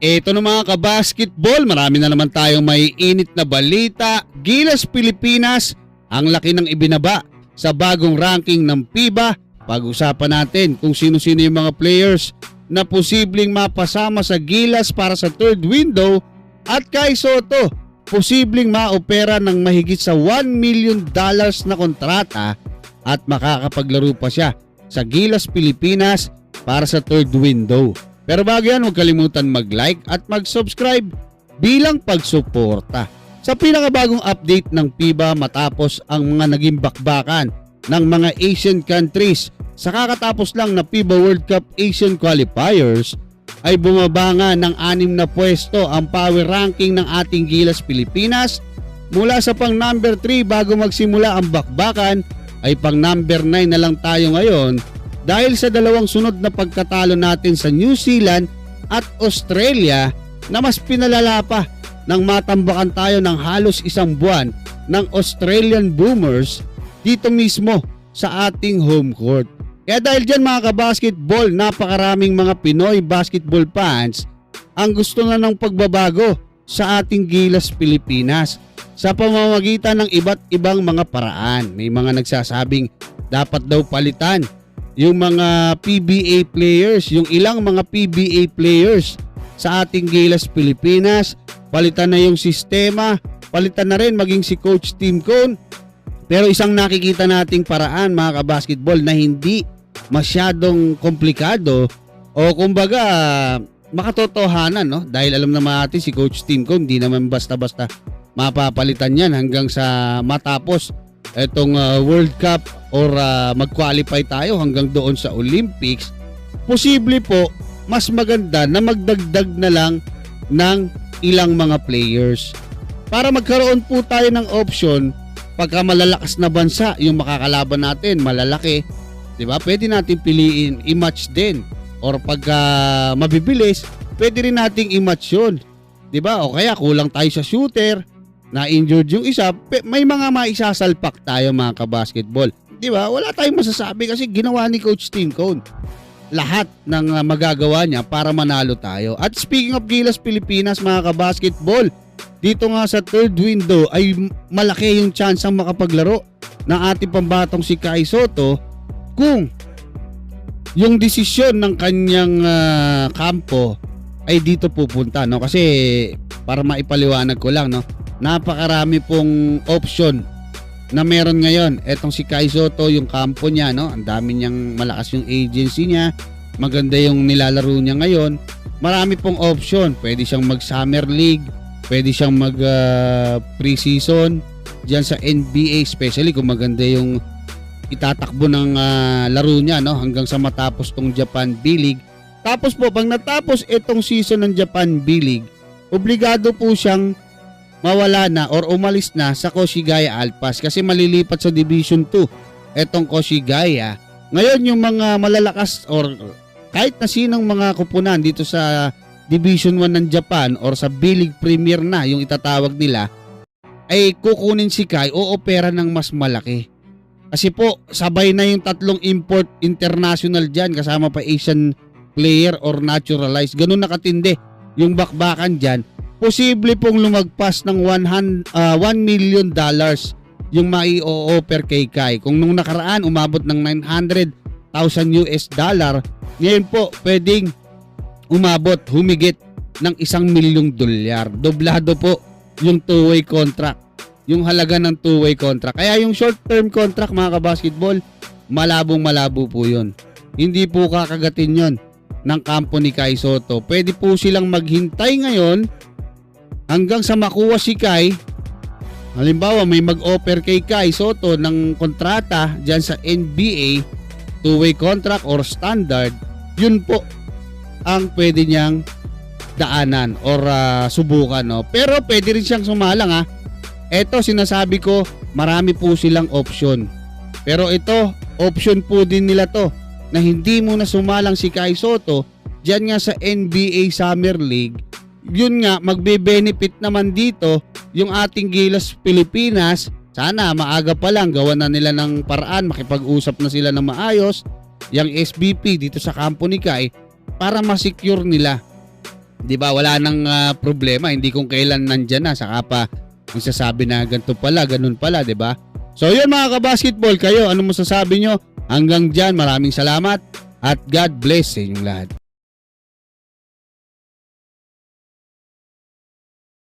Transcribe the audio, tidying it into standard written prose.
Eto na mga kabasketball, marami na naman tayong may init na balita. Gilas Pilipinas, ang laki ng ibinaba sa bagong ranking ng FIBA. Pag-usapan natin kung sino-sino yung mga players na posibleng mapasama sa Gilas para sa third window. At kay Soto, posibleng maopera ng mahigit sa $1 million na kontrata at makakapaglaro pa siya sa Gilas Pilipinas para sa third window. Pero bago yan, huwag kalimutan mag-like at mag-subscribe bilang pagsuporta sa pinakabagong update ng FIBA matapos ang mga naging bakbakan ng mga Asian countries. Sa kakatapos lang na FIBA World Cup Asian Qualifiers ay bumaba nga ng 6 na pwesto ang power ranking ng ating Gilas Pilipinas. Mula sa pang number 3 bago magsimula ang bakbakan ay pang number 9 na lang tayo ngayon dahil sa dalawang sunod na pagkatalo natin sa New Zealand at Australia na mas pinalala pa nang matambakan tayo ng halos isang buwan ng Australian Boomers dito mismo sa ating home court. Kaya dahil dyan mga kabasketball, napakaraming mga Pinoy basketball fans ang gusto na ng pagbabago sa ating Gilas Pilipinas sa pamamagitan ng iba't ibang mga paraan. May mga nagsasabing dapat daw palitan yung mga PBA players, yung ilang mga PBA players sa ating Gilas Pilipinas, palitan na yung sistema, palitan na rin maging si Coach Tim Cone. Pero isang nakikita nating paraan mga kabasketball na hindi masyadong komplikado o kumbaga makatotohanan, no? Dahil alam naman natin si Coach Tim Cone hindi naman basta-basta mapapalitan yan hanggang sa matapos etong World Cup or mag-qualify tayo hanggang doon sa Olympics. Posible po mas maganda na magdagdag na lang ng ilang mga players para magkaroon po tayo ng option pagka malalakas na bansa yung makakalaban natin, malalaki, di ba? Pwede natin piliin i-match din, or pagka mabibilis pwede rin nating i-match yun, di ba? O kaya kulang tayo sa shooter, na-injured yung isa, may mga maisasalpak tayo mga kabasketball. Di ba? Wala tayong masasabi kasi ginawa ni Coach Tim Cone lahat ng magagawa niya para manalo tayo. At speaking of Gilas Pilipinas mga kabasketball, dito nga sa third window ay malaki yung chance ang makapaglaro ng ating pambatong si Kai Soto kung yung desisyon ng kanyang kampo ay dito pupunta, no? Kasi para maipaliwanag ko lang, no, napakarami pong option na meron ngayon. Etong si Kai Soto, yung kampo niya, no? Ang dami niyang, malakas yung agency niya. Maganda yung nilalaro niya ngayon. Marami pong option. Pwede siyang mag-Summer League. Pwede siyang mag-preseason diyan sa NBA, especially kung maganda yung itatakbo ng laro niya, no? Hanggang sa matapos tong Japan B-League. Tapos po, pag natapos itong season ng Japan B-League, obligado po siyang mawala na or umalis na sa Koshigaya Alpas kasi malilipat sa Division 2 etong Koshigaya. Ngayon yung mga malalakas or kahit na sinong mga kupunan dito sa Division 1 ng Japan or sa B-League Premier na yung itatawag nila, ay kukunin si Kai o opera ng mas malaki. Kasi po sabay na yung tatlong import international dyan kasama pa Asian player or naturalized. Ganun nakatindi yung bakbakan dyan. Posible pong lumagpas ng $1 million yung mai-o-offer kay Kai. Kung nung nakaraan umabot ng $900,000 ngayon po pwedeng umabot, humigit ng $1 million. Doblado po yung two-way contract, yung halaga ng two-way contract. Kaya yung short-term contract mga kabasketball, malabo po yun. Hindi po kakagatin yon ng kampo ni Kai Soto. Pwede po silang maghintay ngayon hanggang sa makuha si Kai. Halimbawa may mag-offer kay Kai Soto ng kontrata dyan sa NBA, two-way contract or standard, yun po ang pwede niyang daanan or subukan, no? Pero pwede rin siyang sumalang, ha. Eto sinasabi ko, marami po silang option. Pero ito, option po din nila to na hindi mo na sumalang si Kai Soto dyan nga sa NBA Summer League. Yun nga, magbe-benefit naman dito yung ating Gilas Pilipinas. Sana maaga pa lang gawa na nila ng paraan, makipag-usap na sila ng maayos yung SBP dito sa kampo ni Kai para ma-secure nila 'Di ba? Wala nang problema, hindi kung kailan nandiyan na saka pa magsasabi na ganito pala, ganun pala, 'di ba? So 'yun mga kabasketball, kayo ano masasabi nyo? Hanggang diyan, maraming salamat at God bless sa inyong lahat.